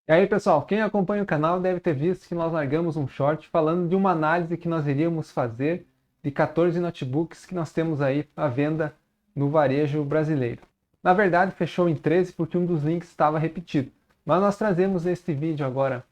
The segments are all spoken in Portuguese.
E aí, pessoal, quem acompanha o canal deve ter visto que nós largamos um short falando de uma análise que nós iríamos fazer de 14 notebooks que nós temos aí à venda no varejo brasileiro. Na verdade, fechou em 13 porque um dos links estava repetido. Mas nós trazemos neste vídeo agora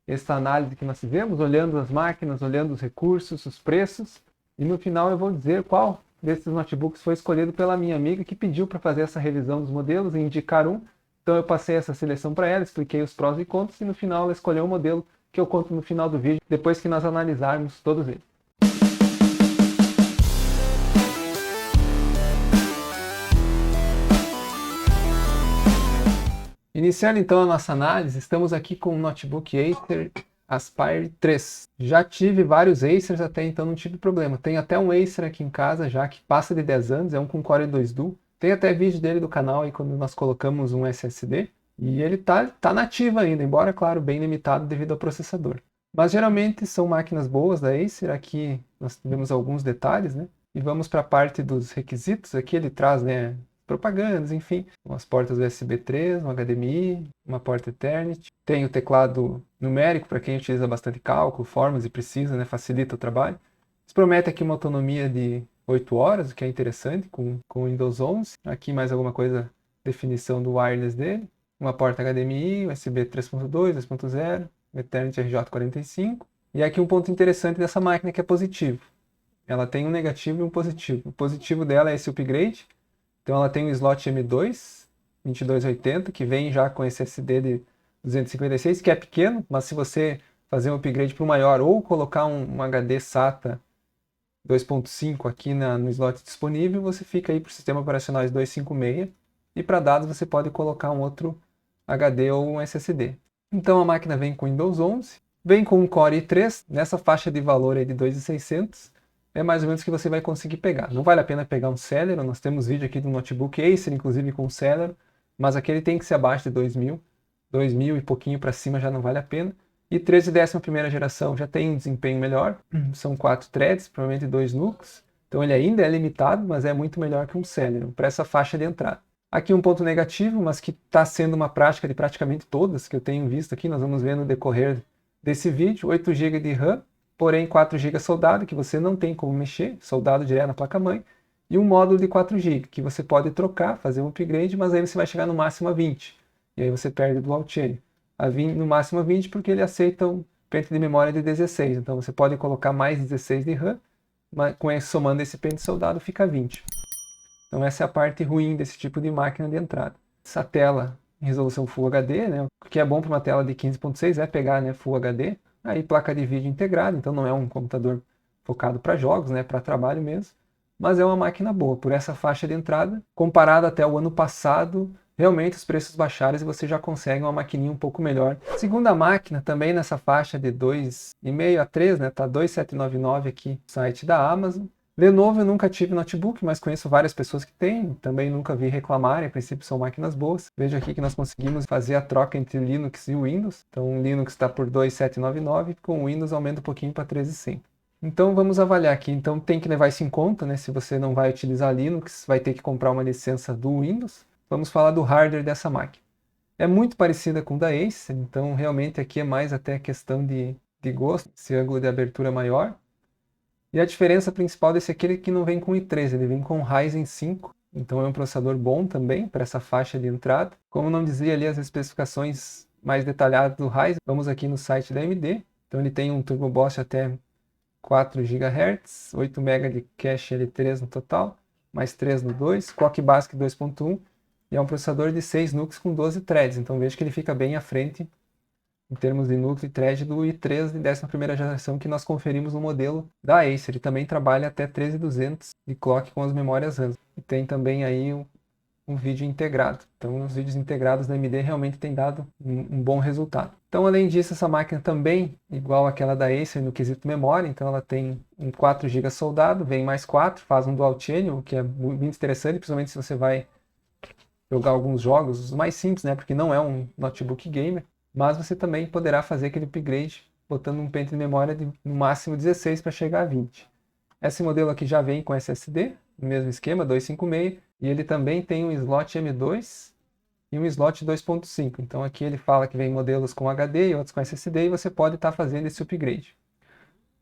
essa análise que nós fizemos, olhando as máquinas, olhando os recursos, os preços, e no final eu vou dizer qual desses notebooks foi escolhido pela minha amiga que pediu para fazer essa revisão dos modelos e indicar um. Então eu passei essa seleção para ela, expliquei os prós e contras e no final ela escolheu o modelo que eu conto no final do vídeo, depois que nós analisarmos todos eles. Iniciando então a nossa análise, estamos aqui com o notebook Acer Aspire 3. Já tive vários Acers até então, não tive problema. Tenho até um Acer aqui em casa já que passa de 10 anos, é um com Core 2 Duo. Tem até vídeo dele do canal aí quando nós colocamos um SSD. E ele tá nativo ainda, embora, claro, bem limitado devido ao processador. Mas geralmente são máquinas boas da Acer. Aqui nós tivemos alguns detalhes, né? E vamos para a parte dos requisitos. Aqui ele traz, né, propagandas, enfim. Umas portas USB 3, um HDMI, uma porta Ethernet. Tem o teclado numérico para quem utiliza bastante cálculo, formas e precisa, né, facilita o trabalho. Eles prometem aqui uma autonomia de 8 horas, o que é interessante, com o Windows 11. Aqui mais alguma coisa, definição do wireless dele. Uma porta HDMI, USB 3.2, 2.0, Ethernet RJ45. E aqui um ponto interessante dessa máquina que é positivo. Ela tem um negativo e um positivo. O positivo dela é esse upgrade. Então ela tem um slot M2 2280, que vem já com SSD de 256, que é pequeno, mas se você fazer um upgrade para o maior ou colocar um HD SATA 2.5 aqui no slot disponível, você fica aí para o sistema operacional 256, e para dados você pode colocar um outro HD ou um SSD. Então a máquina vem com Windows 11, vem com um Core i3, nessa faixa de valor aí de 2.600, é mais ou menos que você vai conseguir pegar. Não vale a pena pegar um Celeron, nós temos vídeo aqui do notebook Acer, inclusive com Celeron, mas aquele tem que ser abaixo de 2.000, 2.000 e pouquinho para cima já não vale a pena. E 13 11ª geração já tem um desempenho melhor, são 4 threads, provavelmente 2 núcleos, então ele ainda é limitado, mas é muito melhor que um Celeron, para essa faixa de entrada. Aqui um ponto negativo, mas que está sendo uma prática de praticamente todas que eu tenho visto aqui, nós vamos ver no decorrer desse vídeo, 8 GB de RAM, porém 4 GB soldado, que você não tem como mexer, soldado direto na placa-mãe, e um módulo de 4 GB, que você pode trocar, fazer um upgrade, mas aí você vai chegar no máximo a 20, e aí você perde do dual chain. No máximo a 20 porque ele aceita um pente de memória de 16, então você pode colocar mais 16 de RAM, mas somando esse pente soldado fica 20. Então essa é a parte ruim desse tipo de máquina de entrada. Essa tela em resolução Full HD, né, o que é bom para uma tela de 15.6 é pegar, né, Full HD, aí placa de vídeo integrada, então não é um computador focado para jogos, né, para trabalho mesmo, mas é uma máquina boa. Por essa faixa de entrada, comparado até o ano passado, realmente os preços baixaram e você já consegue uma maquininha um pouco melhor. Segunda máquina, também nessa faixa de 2,5 a 3, né, tá 2.799 aqui no site da Amazon. Lenovo eu nunca tive notebook, mas conheço várias pessoas que têm, também nunca vi reclamarem, a princípio são máquinas boas. Vejo aqui que nós conseguimos fazer a troca entre Linux e Windows, então o Linux está por 2.799, com o Windows aumenta um pouquinho para 13.100. Então vamos avaliar aqui, então tem que levar isso em conta, né? Se você não vai utilizar Linux, vai ter que comprar uma licença do Windows. Vamos falar do hardware dessa máquina. É muito parecida com o da Acer, então realmente aqui é mais até questão de gosto, esse ângulo de abertura maior. E a diferença principal desse aqui é que não vem com i3, ele vem com Ryzen 5, então é um processador bom também para essa faixa de entrada. Como não dizia ali as especificações mais detalhadas do Ryzen, vamos aqui no site da AMD. Então ele tem um Turbo Boost até 4 GHz, 8 MB de cache L3 no total, mais 3 no 2, Clock Basic 2.1, e é um processador de 6 núcleos com 12 threads, então veja que ele fica bem à frente em termos de núcleo e thread do i3 de 11ª geração que nós conferimos no modelo da Acer. Ele também trabalha até 13200 de clock com as memórias RAM. E tem também aí um vídeo integrado. Então os vídeos integrados da AMD realmente têm dado um bom resultado. Então além disso, essa máquina também, igual àquela da Acer no quesito memória, então ela tem um 4 GB soldado, vem mais 4, faz um dual channel, o que é muito interessante, principalmente se você vai jogar alguns jogos, os mais simples, né, porque não é um notebook gamer, mas você também poderá fazer aquele upgrade botando um pente de memória de no máximo 16 para chegar a 20. Esse modelo aqui já vem com SSD, no mesmo esquema, 256, e ele também tem um slot M2 e um slot 2.5. Então aqui ele fala que vem modelos com HD e outros com SSD e você pode estar fazendo esse upgrade.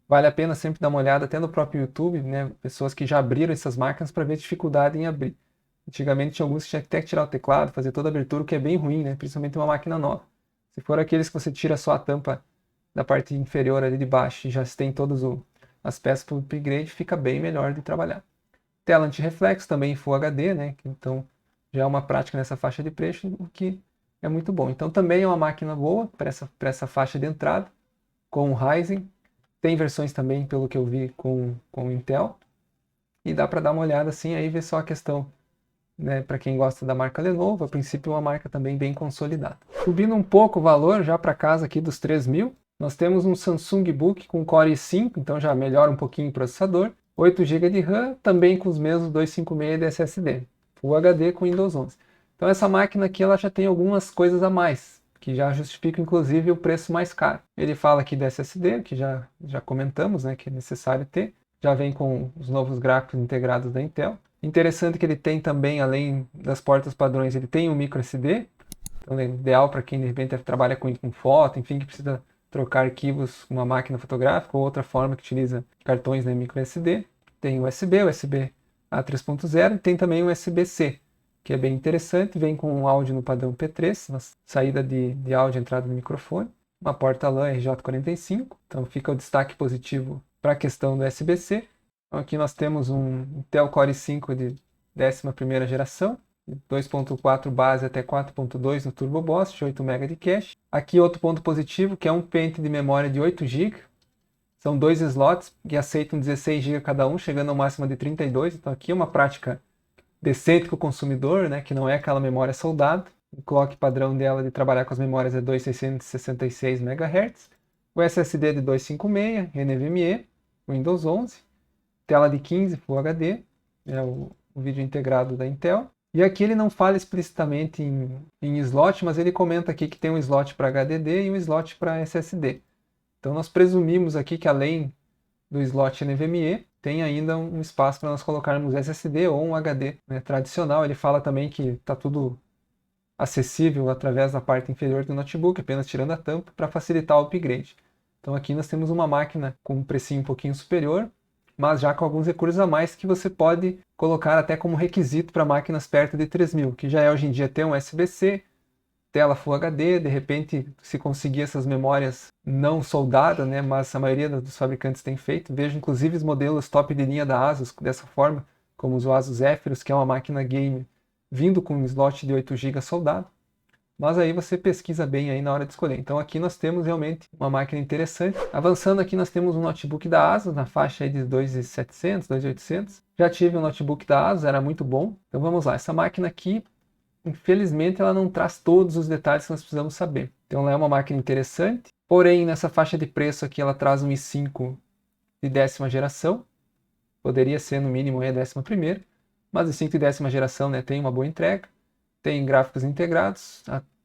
Vale a pena sempre dar uma olhada até no próprio YouTube, né? Pessoas que já abriram essas máquinas para ver dificuldade em abrir. Antigamente tinha alguns que tinha até que tirar o teclado, fazer toda a abertura, o que é bem ruim, né? Principalmente uma máquina nova. Se for aqueles que você tira só a tampa da parte inferior ali de baixo e já tem todas as peças para o upgrade, fica bem melhor de trabalhar. Tela anti-reflexo também em Full HD, né? Então já é uma prática nessa faixa de preço, o que é muito bom. Então também é uma máquina boa para essa faixa de entrada, com o Ryzen. Tem versões também, pelo que eu vi, com o Intel. E dá para dar uma olhada assim, aí ver só a questão, né, para quem gosta da marca Lenovo, a princípio é uma marca também bem consolidada. Subindo um pouco o valor, já para casa aqui dos 3.000, nós temos um Samsung Book com Core i5, então já melhora um pouquinho o processador. 8 GB de RAM, também com os mesmos 256 de SSD. Full HD com Windows 11. Então essa máquina aqui ela já tem algumas coisas a mais, que já justificam inclusive o preço mais caro. Ele fala aqui do SSD, que já comentamos, né, que é necessário ter. Já vem com os novos gráficos integrados da Intel. Interessante que ele tem também, além das portas padrões, ele tem um micro SD. Então é ideal para quem de repente trabalha com foto, enfim, que precisa trocar arquivos com uma máquina fotográfica ou outra forma que utiliza cartões, né, micro SD. Tem USB A 3.0 e tem também o USB-C, que é bem interessante, vem com um áudio no padrão P3, saída de áudio, entrada do microfone, uma porta LAN RJ45, então fica o destaque positivo para a questão do USB-C. Então aqui nós temos um Intel Core i5 de 11ª geração, 2.4 base até 4.2 no Turbo Boost, 8 MB de cache. Aqui outro ponto positivo, que é um pente de memória de 8 GB. São 2 slots que aceitam 16 GB cada um, chegando ao máximo de 32. Então aqui é uma prática decente para o consumidor, né, que não é aquela memória soldada. O clock padrão dela de trabalhar com as memórias é 2.666 MHz. O SSD de 256, NVMe, Windows 11. Tela de 15 Full HD, é o vídeo integrado da Intel. E aqui ele não fala explicitamente em slot, mas ele comenta aqui que tem um slot para HDD e um slot para SSD. Então nós presumimos aqui que além do slot NVMe, tem ainda um espaço para nós colocarmos SSD ou um HD, né, tradicional. Ele fala também que está tudo acessível através da parte inferior do notebook, apenas tirando a tampa, para facilitar o upgrade. Então aqui nós temos uma máquina com um precinho um pouquinho superior, mas já com alguns recursos a mais que você pode colocar até como requisito para máquinas perto de 3.000, que já é hoje em dia ter um USB-C, tela Full HD, de repente se conseguir essas memórias não soldadas, né, mas a maioria dos fabricantes tem feito. Vejo inclusive os modelos top de linha da Asus dessa forma, como os Asus Zephyrus, que é uma máquina game vindo com um slot de 8 GB soldado. Mas aí você pesquisa bem aí na hora de escolher. Então aqui nós temos realmente uma máquina interessante. Avançando aqui nós temos um notebook da Asus na faixa aí de 2.700, 2.800. Já tive um notebook da Asus, era muito bom. Então vamos lá, essa máquina aqui, infelizmente ela não traz todos os detalhes que nós precisamos saber. Então ela é uma máquina interessante, porém nessa faixa de preço aqui ela traz um i5 de 10ª geração. Poderia ser no mínimo a 11ª, mas o i5 de 10ª geração, né, tem uma boa entrega. Tem gráficos integrados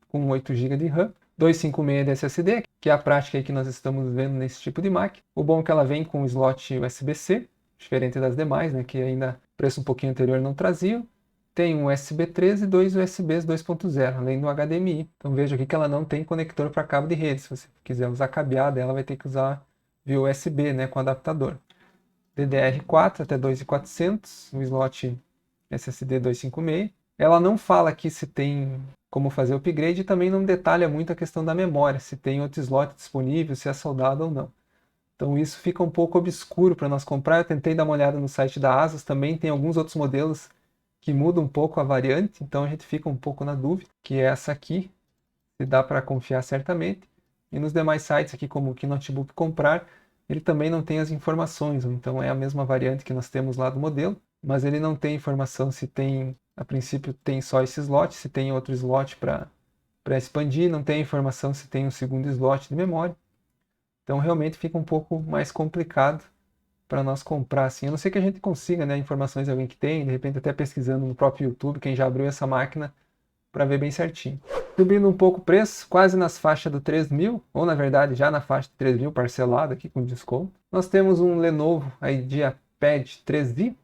com 8 GB de RAM, 256 de SSD, que é a prática aí que nós estamos vendo nesse tipo de máquina. O bom é que ela vem com o slot USB-C, diferente das demais, né, que ainda preço um pouquinho anterior não traziam. Tem um USB 3 e dois USBs 2.0, além do HDMI. Então veja aqui que ela não tem conector para cabo de rede. Se você quiser usar cabeada, ela vai ter que usar via USB, né, com adaptador. DDR4 até 2.400, um slot SSD 256. Ela não fala aqui se tem como fazer o upgrade e também não detalha muito a questão da memória, se tem outro slot disponível, se é soldado ou não. Então isso fica um pouco obscuro para nós comprar. Eu tentei dar uma olhada no site da Asus, também tem alguns outros modelos que mudam um pouco a variante, então a gente fica um pouco na dúvida, que é essa aqui, se dá para confiar certamente. E nos demais sites aqui, como o Que Notebook Comprar, ele também não tem as informações, então é a mesma variante que nós temos lá do modelo, mas ele não tem informação se tem, a princípio tem só esse slot, se tem outro slot para expandir, não tem informação se tem um segundo slot de memória. Então realmente fica um pouco mais complicado para nós comprar assim. A não ser que a gente consiga, né, informações de alguém que tem, de repente até pesquisando no próprio YouTube, quem já abriu essa máquina, para ver bem certinho. Subindo um pouco o preço, quase nas faixas do 3.000, ou na verdade já na faixa de 3.000 parcelado aqui com desconto. Nós temos um Lenovo IdeaPad 3i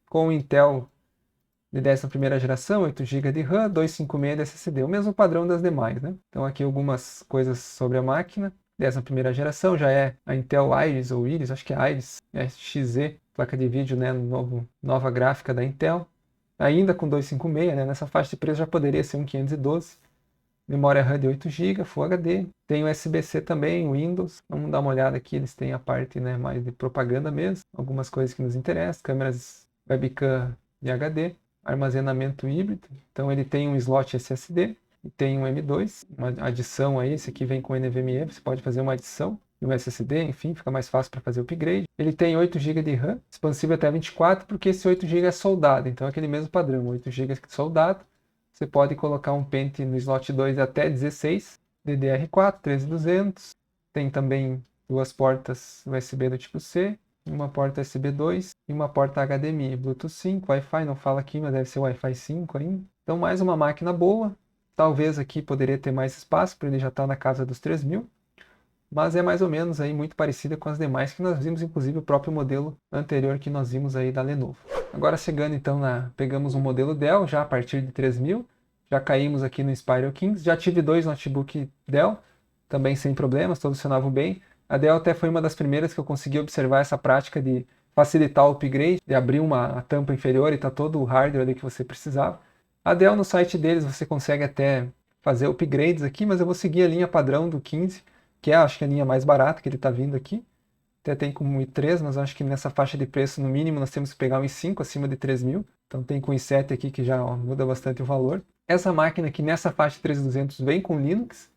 com Intel de 11ª geração, 8 GB de RAM, 256 de SSD, o mesmo padrão das demais, né? Então aqui algumas coisas sobre a máquina. 11ª geração já é a Intel Iris ou Iris, acho que é Iris, é XZ, placa de vídeo, né, nova gráfica da Intel. Ainda com 256, né, nessa faixa de preço já poderia ser um 512. Memória RAM de 8 GB, Full HD. Tem USB-C também, Windows. Vamos dar uma olhada aqui, eles têm a parte, né, mais de propaganda mesmo. Algumas coisas que nos interessam, câmeras webcam de HD, armazenamento híbrido. Então ele tem um slot SSD e tem um M2, uma adição aí, esse aqui vem com NVMe, você pode fazer uma adição e um SSD, enfim, fica mais fácil para fazer o upgrade. Ele tem 8 GB de RAM, expansível até 24, porque esse 8 GB é soldado, então é aquele mesmo padrão, 8 GB soldado. Você pode colocar um pente no slot 2 até 16, DDR4, 13200. Tem também duas portas USB do tipo C, uma porta USB 2 e uma porta HDMI, Bluetooth 5, Wi-Fi, não fala aqui, mas deve ser Wi-Fi 5 ainda. Então mais uma máquina boa. Talvez aqui poderia ter mais espaço, porque ele já está na casa dos 3.000. Mas é mais ou menos aí muito parecida com as demais que nós vimos, inclusive o próprio modelo anterior que nós vimos aí da Lenovo. Agora chegando então pegamos um modelo Dell já a partir de 3.000, já caímos aqui no Spiral Kings, já tive 2 notebook Dell, também sem problemas, todos funcionavam bem. A Dell até foi uma das primeiras que eu consegui observar essa prática de facilitar o upgrade, de abrir a tampa inferior e tá todo o hardware ali que você precisava. A Dell no site deles você consegue até fazer upgrades aqui, mas eu vou seguir a linha padrão do 15, que é acho que a linha mais barata que ele está vindo aqui. Até tem com um i3, mas acho que nessa faixa de preço, no mínimo, nós temos que pegar um i5 acima de 3.000. Então tem com o i7 aqui que já muda bastante o valor. Essa máquina aqui nessa faixa de 3.200 vem com Linux.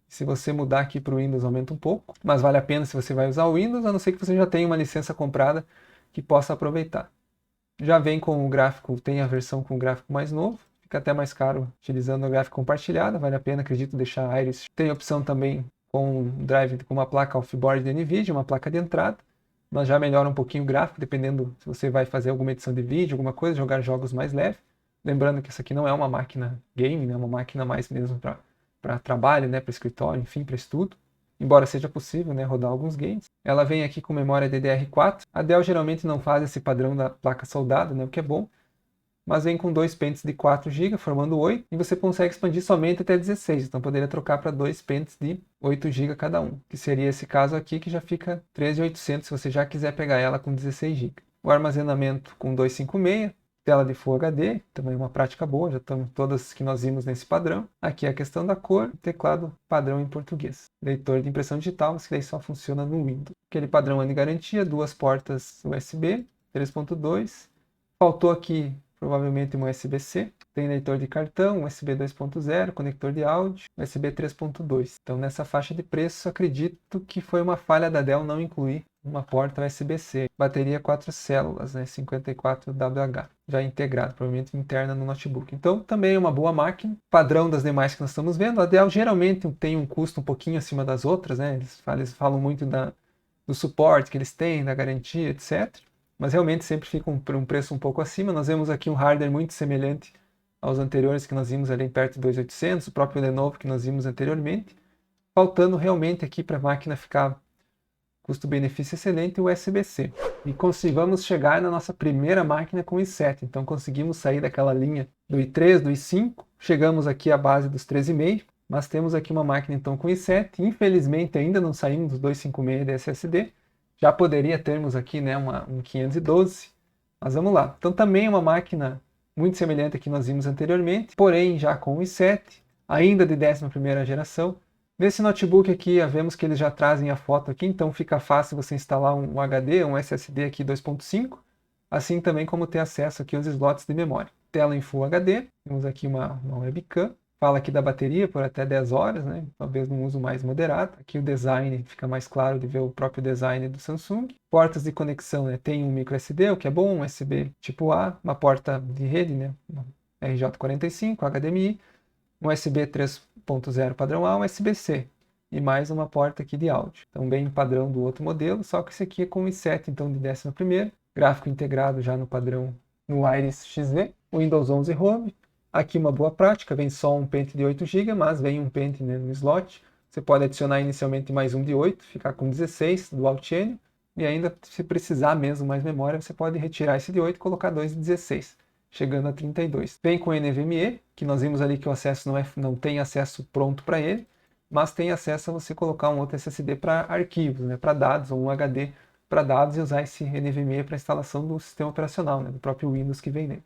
Se você mudar aqui para o Windows aumenta um pouco, mas vale a pena se você vai usar o Windows, a não ser que você já tenha uma licença comprada que possa aproveitar. Já vem com o gráfico, tem a versão com o gráfico mais novo. Fica até mais caro utilizando o gráfico compartilhado, vale a pena, acredito, deixar a Iris. Tem opção também com um drive com uma placa off-board de NVIDIA, uma placa de entrada, mas já melhora um pouquinho o gráfico, dependendo se você vai fazer alguma edição de vídeo, alguma coisa, jogar jogos mais leves. Lembrando que essa aqui não é uma máquina game, né, é uma máquina mais mesmo para trabalho, né, para escritório, enfim, para estudo. Embora seja possível, né, rodar alguns games. Ela vem aqui com memória DDR4. A Dell geralmente não faz esse padrão da placa soldada, né, o que é bom. Mas vem com 2 pentes de 4 GB, formando 8, e você consegue expandir somente até 16, então poderia trocar para 2 pentes de 8 GB cada um, que seria esse caso aqui, que já fica 13.800 se você já quiser pegar ela com 16 GB. O armazenamento com 256, tela de Full HD, também uma prática boa, já estão todas que nós vimos nesse padrão. Aqui a questão da cor, teclado padrão em português. Leitor de impressão digital, mas que daí só funciona no Windows. Aquele padrão ano de garantia, 2 portas USB, 3.2. Faltou aqui provavelmente um USB-C, tem leitor de cartão, USB 2.0, conector de áudio, USB 3.2. Então nessa faixa de preço acredito que foi uma falha da Dell não incluir uma porta USB-C. Bateria 4 células, né, 54Wh, já integrado, provavelmente interna no notebook. Então também é uma boa máquina, padrão das demais que nós estamos vendo. A Dell geralmente tem um custo um pouquinho acima das outras, né? Eles falam muito do suporte que eles têm, da garantia, etc. Mas realmente sempre fica um preço um pouco acima. Nós vemos aqui um hardware muito semelhante aos anteriores que nós vimos ali perto de 2.800, o próprio Lenovo que nós vimos anteriormente. Faltando realmente aqui para a máquina ficar custo-benefício excelente, o USB-C. E conseguimos chegar na nossa primeira máquina com o i7. Então conseguimos sair daquela linha do i3, do i5, chegamos aqui à base dos 13,5, mas temos aqui uma máquina então com i7. Infelizmente ainda não saímos dos 256 de SSD. Já poderia termos aqui, né, um 512, mas vamos lá. Então também é uma máquina muito semelhante à que nós vimos anteriormente, porém já com o i7, ainda de 11ª geração. Nesse notebook aqui, vemos que eles já trazem a foto aqui, então fica fácil você instalar um HD, um SSD aqui 2.5, assim também como ter acesso aqui aos slots de memória. Tela em Full HD, temos aqui uma webcam. Fala aqui da bateria por até 10 horas, né? Talvez num uso mais moderado. Aqui o design fica mais claro de ver o próprio design do Samsung. Portas de conexão, né? Tem um micro SD, o que é bom, um USB tipo A, uma porta de rede, né? RJ45, HDMI, um USB 3.0 padrão A, um USB-C e mais uma porta aqui de áudio. Então bem padrão do outro modelo, só que esse aqui é com i7, então de 11º. Gráfico integrado já no padrão no Iris XZ, Windows 11 Home. Aqui uma boa prática, vem só um pente de 8 GB, mas vem um pente, né, no slot. Você pode adicionar inicialmente mais um de 8, ficar com 16 Dual Channel. E ainda, se precisar mesmo mais memória, você pode retirar esse de 8 e colocar dois de 16. chegando a 32. Vem com NVMe, que nós vimos ali que o acesso não tem acesso pronto para ele, mas tem acesso a você colocar um outro SSD para arquivos, né, para dados, ou um HD para dados e usar esse NVMe para instalação do sistema operacional, né, do próprio Windows que vem nele.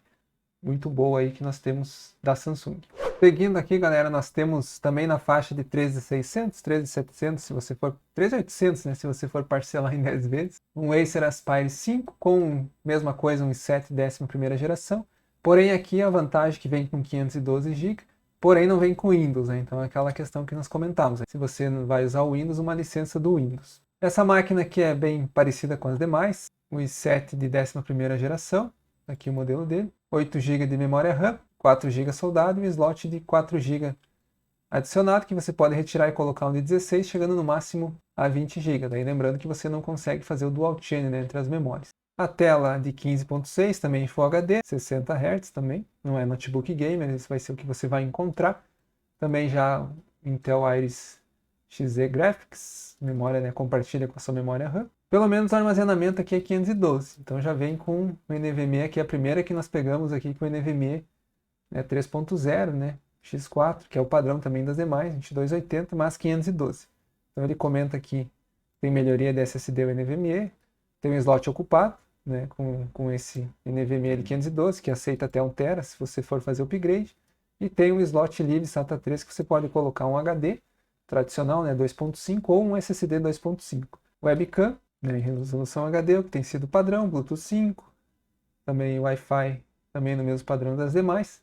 Muito boa aí que nós temos da Samsung. Seguindo aqui, galera, nós temos também na faixa de 13.600, 13.700, se você for 13.800, né, se você for parcelar em 10 vezes. Um Acer Aspire 5 com mesma coisa, um i7 11ª geração. Porém aqui a vantagem que vem com 512 GB, porém não vem com Windows, né? Então é aquela questão que nós comentamos. Se você não vai usar o Windows, uma licença do Windows. Essa máquina aqui é bem parecida com as demais, um i7 de 11ª geração, aqui o modelo dele. 8 GB de memória RAM, 4 GB soldado e um slot de 4 GB adicionado, que você pode retirar e colocar um de 16, chegando no máximo a 20 GB. Daí lembrando que você não consegue fazer o dual chain, né, entre as memórias. A tela de 15.6, também Full HD, 60 Hz também, não é notebook gamer, isso vai ser o que você vai encontrar. Também já Intel Iris Xe Graphics, memória, né, compartilha com a sua memória RAM. Pelo menos o armazenamento aqui é 512, então já vem com o NVMe aqui, a primeira que nós pegamos aqui com o NVMe, né, 3.0, né, X4, que é o padrão também das demais, 2280, mas 512. Então ele comenta aqui, tem melhoria de SSD ou NVMe, tem um slot ocupado, né, com esse NVMe de 512, que aceita até 1 TB se você for fazer o upgrade, e tem um slot livre SATA 3 que você pode colocar um HD tradicional, né, 2.5 ou um SSD 2.5. Webcam, né, em resolução HD, o que tem sido padrão, Bluetooth 5, também Wi-Fi, também no mesmo padrão das demais.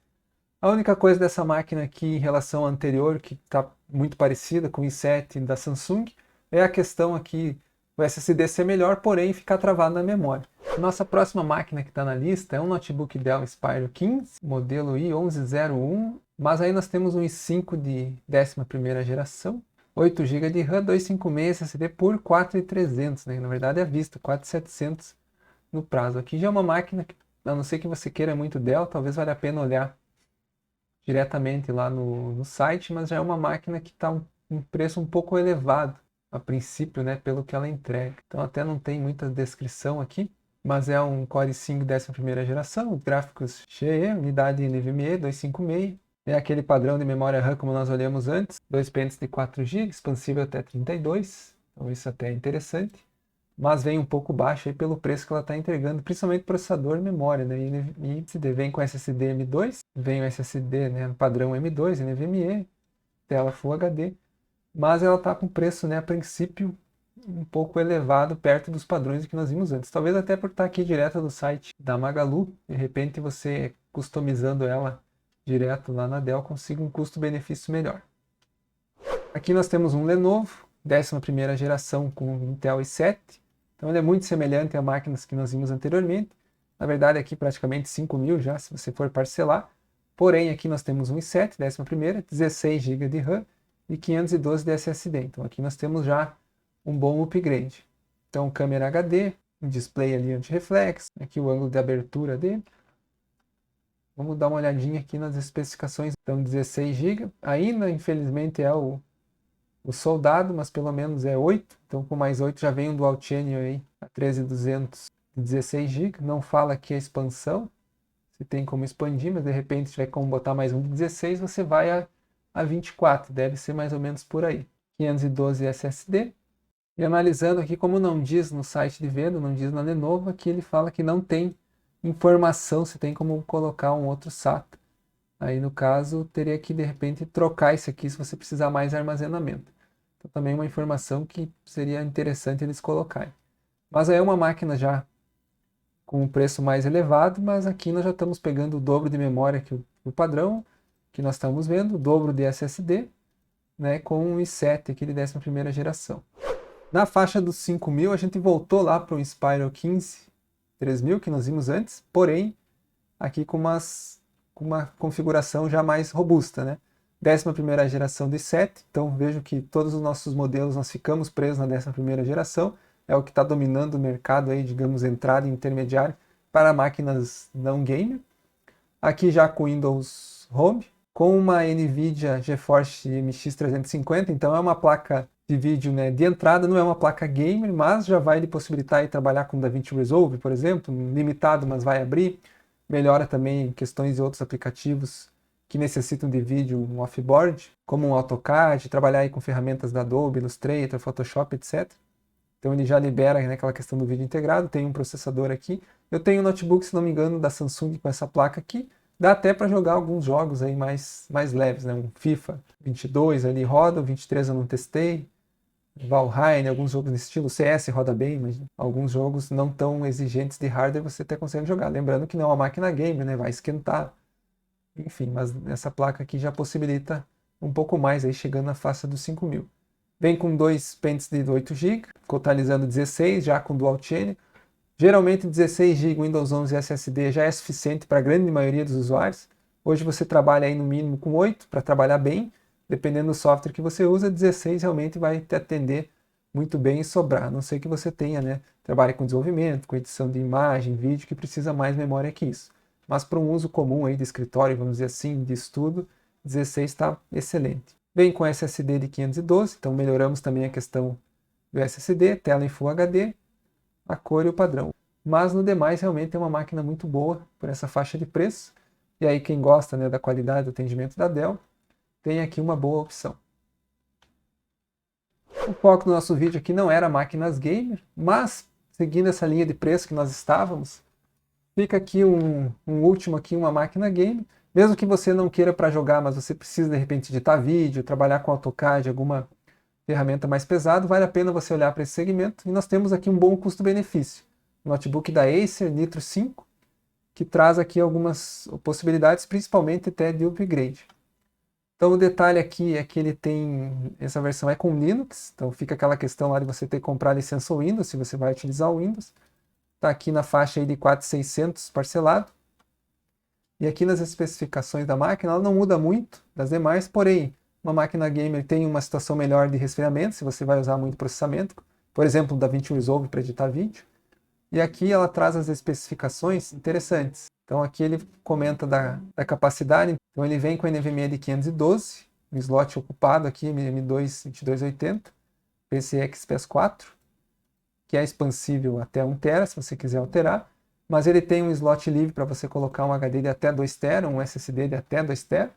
A única coisa dessa máquina aqui em relação à anterior, que está muito parecida com o i7 da Samsung, é a questão aqui o SSD ser melhor, porém ficar travado na memória. Nossa próxima máquina que está na lista é um notebook Dell Inspiron 15, modelo i1101, mas aí nós temos um i5 de 11ª geração, 8 GB de RAM, 256 SSD por 4.300, né? Na verdade é à vista, 4.700 no prazo. Aqui já é uma máquina que, a não ser que você queira muito Dell, talvez valha a pena olhar diretamente lá no site, mas já é uma máquina que está um preço um pouco elevado a princípio, né, pelo que ela entrega. Então até não tem muita descrição aqui, mas é um Core i5 11ª geração, gráficos Xe, unidade NVMe 256, é aquele padrão de memória RAM como nós olhamos antes, 2 pentes de 4 GB, expansível até 32, então isso até é interessante, mas vem um pouco baixo aí pelo preço que ela está entregando, principalmente processador e memória, né? E SSD vem com SSD M2, vem o SSD, né, padrão M2, NVMe, tela Full HD, mas ela está com preço, né, a princípio um pouco elevado, perto dos padrões que nós vimos antes. Talvez até por estar aqui direto do site da Magalu, de repente você customizando ela direto lá na Dell consiga um custo-benefício melhor. Aqui nós temos um Lenovo, 11ª geração com Intel i7, então ele é muito semelhante a máquinas que nós vimos anteriormente. Na verdade aqui praticamente 5.000 já, se você for parcelar. Porém aqui nós temos um i7, 11ª, 16 GB de RAM e 512 de SSD. Então aqui nós temos já um bom upgrade. Então câmera HD, um display ali anti-reflexo, aqui o ângulo de abertura dele. Vamos dar uma olhadinha aqui nas especificações. Então 16 GB, ainda infelizmente é o soldado, mas pelo menos é 8. Então com mais 8 já vem um Dual Channel aí, a 13.200 de 16 GB. Não fala aqui a expansão, se tem como expandir, mas de repente se tiver como botar mais um de 16, você vai a 24, deve ser mais ou menos por aí. 512 SSD. E analisando aqui, como não diz no site de venda, não diz na Lenovo, aqui ele fala que não tem informação se tem como colocar um outro SATA. Aí no caso, teria que de repente trocar isso aqui se você precisar mais armazenamento. Então também uma informação que seria interessante eles colocarem. Mas aí é uma máquina já com um preço mais elevado, mas aqui nós já estamos pegando o dobro de memória que o padrão que nós estamos vendo, o dobro de SSD, né, com um i7 aqui de 11ª geração. Na faixa dos 5.000 a gente voltou lá para o Inspiron 15 3000 que nós vimos antes, porém aqui com uma configuração já mais robusta, né? 11ª geração do i7, então vejo que todos os nossos modelos nós ficamos presos na 11ª geração, é o que está dominando o mercado aí, digamos, entrada intermediária para máquinas não gamer. Aqui já com Windows Home, com uma NVIDIA GeForce MX 350, então é uma placa de vídeo, né, de entrada, não é uma placa gamer, mas já vai lhe possibilitar aí trabalhar com DaVinci Resolve, por exemplo, limitado, mas vai abrir, melhora também questões de outros aplicativos que necessitam de vídeo, um offboard, como um AutoCAD, trabalhar aí com ferramentas da Adobe, Illustrator, Photoshop, etc. Então ele já libera, né, aquela questão do vídeo integrado, tem um processador aqui. Eu tenho um notebook, se não me engano, da Samsung com essa placa aqui. Dá até para jogar alguns jogos aí mais leves, né? Um FIFA 22 ali roda, o 23 eu não testei. Valheim, alguns jogos nesse estilo, CS roda bem, mas alguns jogos não tão exigentes de hardware você até consegue jogar. Lembrando que não é uma máquina gamer, né? Vai esquentar. Enfim, mas essa placa aqui já possibilita um pouco mais, aí chegando na faixa dos 5.000. Vem com dois pentes de 8 GB, totalizando 16, já com Dual Channel. Geralmente 16 GB Windows 11 SSD já é suficiente para a grande maioria dos usuários. Hoje você trabalha aí no mínimo com 8 para trabalhar bem. Dependendo do software que você usa, 16 realmente vai te atender muito bem e sobrar. A não ser que você tenha, né, trabalhe com desenvolvimento, com edição de imagem, vídeo, que precisa mais memória que isso. Mas para um uso comum aí de escritório, vamos dizer assim, de estudo, 16 está excelente. Vem com SSD de 512, então melhoramos também a questão do SSD, tela em Full HD, a cor e o padrão. Mas no demais realmente é uma máquina muito boa por essa faixa de preço. E aí quem gosta, né, da qualidade do atendimento da Dell, tem aqui uma boa opção. O foco do nosso vídeo aqui não era máquinas gamer, mas seguindo essa linha de preço que nós estávamos, fica aqui um último aqui, uma máquina gamer. Mesmo que você não queira para jogar, mas você precisa de repente editar vídeo, trabalhar com AutoCAD, alguma ferramenta mais pesada, vale a pena você olhar para esse segmento. E nós temos aqui um bom custo-benefício. Um notebook da Acer Nitro 5, que traz aqui algumas possibilidades, principalmente até de upgrade. Então o detalhe aqui é que ele tem, essa versão é com Linux, então fica aquela questão lá de você ter que comprar a licença Windows, se você vai utilizar o Windows. Está aqui na faixa aí de 4.600 parcelado. E aqui nas especificações da máquina, ela não muda muito das demais, porém, uma máquina gamer tem uma situação melhor de resfriamento, se você vai usar muito processamento, por exemplo, o DaVinci Resolve para editar vídeo. E aqui ela traz as especificações interessantes. Então aqui ele comenta da capacidade, então ele vem com NVMe de 512, um slot ocupado aqui, M2 2280, PCI Express 4, que é expansível até 1 TB, se você quiser alterar, mas ele tem um slot livre para você colocar um HD de até 2 TB, um SSD de até 2 TB,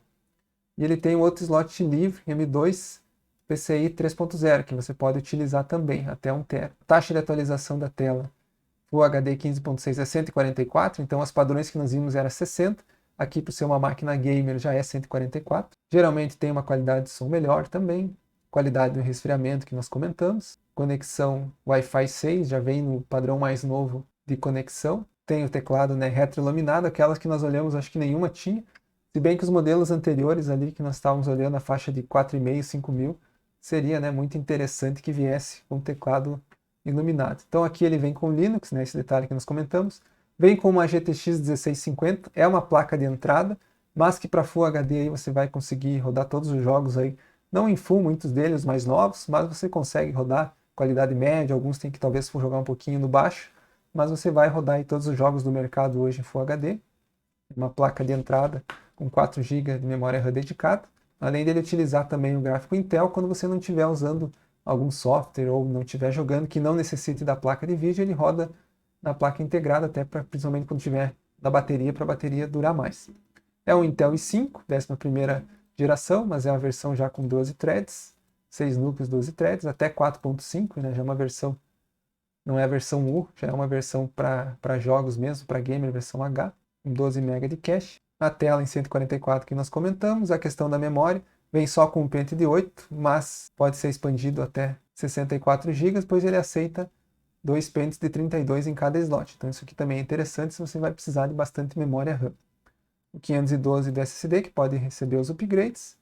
e ele tem um outro slot livre, M2 PCI 3.0, que você pode utilizar também, até 1 TB. A taxa de atualização da tela o HD 15.6 é 144, então os padrões que nós vimos era 60. Aqui, por ser uma máquina gamer, já é 144. Geralmente tem uma qualidade de som melhor também. Qualidade do resfriamento que nós comentamos. Conexão Wi-Fi 6, já vem no padrão mais novo de conexão. Tem o teclado, né, retroiluminado, aquelas que nós olhamos, acho que nenhuma tinha. Se bem que os modelos anteriores ali, que nós estávamos olhando, a faixa de 4.500, 5.000, seria, né, muito interessante que viesse com teclado iluminado. Então aqui ele vem com Linux, né, esse detalhe que nós comentamos, vem com uma GTX 1650, é uma placa de entrada, mas que para Full HD aí você vai conseguir rodar todos os jogos aí, não em Full, muitos deles mais novos, mas você consegue rodar qualidade média, alguns tem que talvez jogar um pouquinho no baixo, mas você vai rodar aí todos os jogos do mercado hoje em Full HD, uma placa de entrada com 4 GB de memória RAM dedicada, além dele utilizar também o gráfico Intel quando você não estiver usando algum software ou não estiver jogando que não necessite da placa de vídeo, ele roda na placa integrada, até principalmente quando tiver da bateria, para a bateria durar mais. É um Intel i5, 11ª geração, mas é uma versão já com 12 threads, 6 núcleos, 12 threads, até 4.5, né, já é uma versão, não é a versão U, já é uma versão para jogos mesmo, para gamer, versão H, com 12 MB de cache. A tela em 144 que nós comentamos, a questão da memória, vem só com um pente de 8, mas pode ser expandido até 64 GB, pois ele aceita 2 pentes de 32 em cada slot. Então isso aqui também é interessante se você vai precisar de bastante memória RAM. O 512 do SSD, que pode receber os upgrades,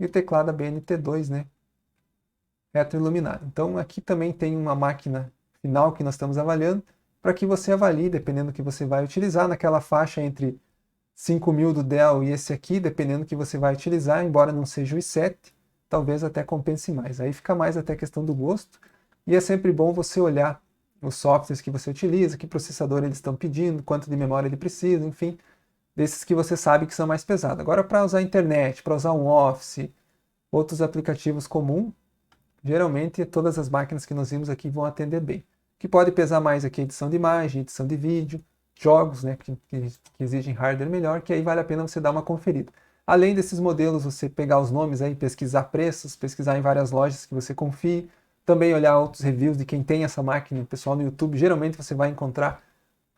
e o teclado ABNT2, né, retroiluminado. Então aqui também tem uma máquina final que nós estamos avaliando, para que você avalie, dependendo do que você vai utilizar, naquela faixa entre 5.000 do Dell e esse aqui, dependendo do que você vai utilizar, embora não seja o i7, talvez até compense mais. Aí fica mais até questão do gosto, e é sempre bom você olhar os softwares que você utiliza, que processador eles estão pedindo, quanto de memória ele precisa, enfim, desses que você sabe que são mais pesados. Agora, para usar a internet, para usar um Office, outros aplicativos comuns, geralmente todas as máquinas que nós vimos aqui vão atender bem. O que pode pesar mais aqui é edição de imagem, edição de vídeo, jogos, né, que exigem hardware melhor, que aí vale a pena você dar uma conferida. Além desses modelos, você pegar os nomes aí, pesquisar preços, pesquisar em várias lojas que você confie, também olhar outros reviews de quem tem essa máquina, o pessoal no YouTube, geralmente você vai encontrar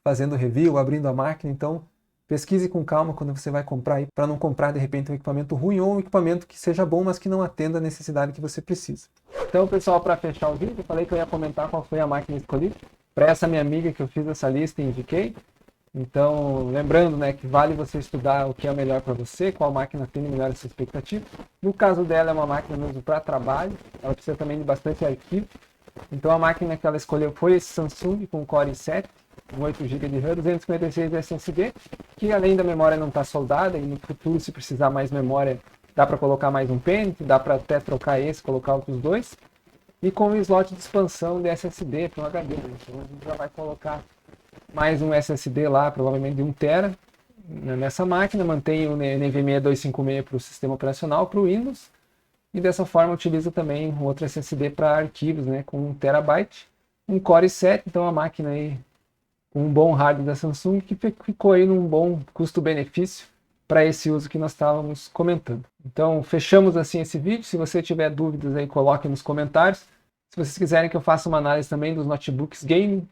fazendo review, abrindo a máquina, então pesquise com calma quando você vai comprar aí, para não comprar de repente um equipamento ruim ou um equipamento que seja bom, mas que não atenda a necessidade que você precisa. Então, pessoal, para fechar o vídeo, eu falei que eu ia comentar qual foi a máquina escolhida. Para essa minha amiga que eu fiz essa lista e indiquei. Então, lembrando, né, que vale você estudar o que é melhor para você, qual máquina tem melhor essa expectativa. No caso dela, é uma máquina mesmo para trabalho, ela precisa também de bastante arquivo. Então, a máquina que ela escolheu foi esse Samsung com Core i7, com 8 GB de RAM, 256 de SSD, que além da memória não está soldada, e no futuro, se precisar mais memória, dá para colocar mais um pente, dá para até trocar esse, colocar outros dois. E com o slot de expansão de SSD para um HD. Então, a gente já vai colocar mais um SSD lá, provavelmente de 1 TB nessa máquina, mantém o NVMe 256 para o sistema operacional, para o Windows, e dessa forma utiliza também um outro SSD para arquivos, né, com 1 TB, um Core i7, então a máquina aí com um bom hardware da Samsung, que ficou aí num bom custo-benefício para esse uso que nós estávamos comentando. Então fechamos assim esse vídeo, se você tiver dúvidas aí coloque nos comentários, se vocês quiserem que eu faça uma análise também dos notebooks gaming,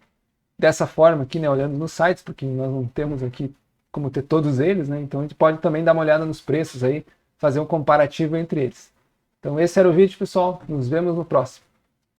dessa forma aqui, né, olhando nos sites, porque nós não temos aqui como ter todos eles, né, então a gente pode também dar uma olhada nos preços aí, fazer um comparativo entre eles. Então esse era o vídeo, pessoal, nos vemos no próximo.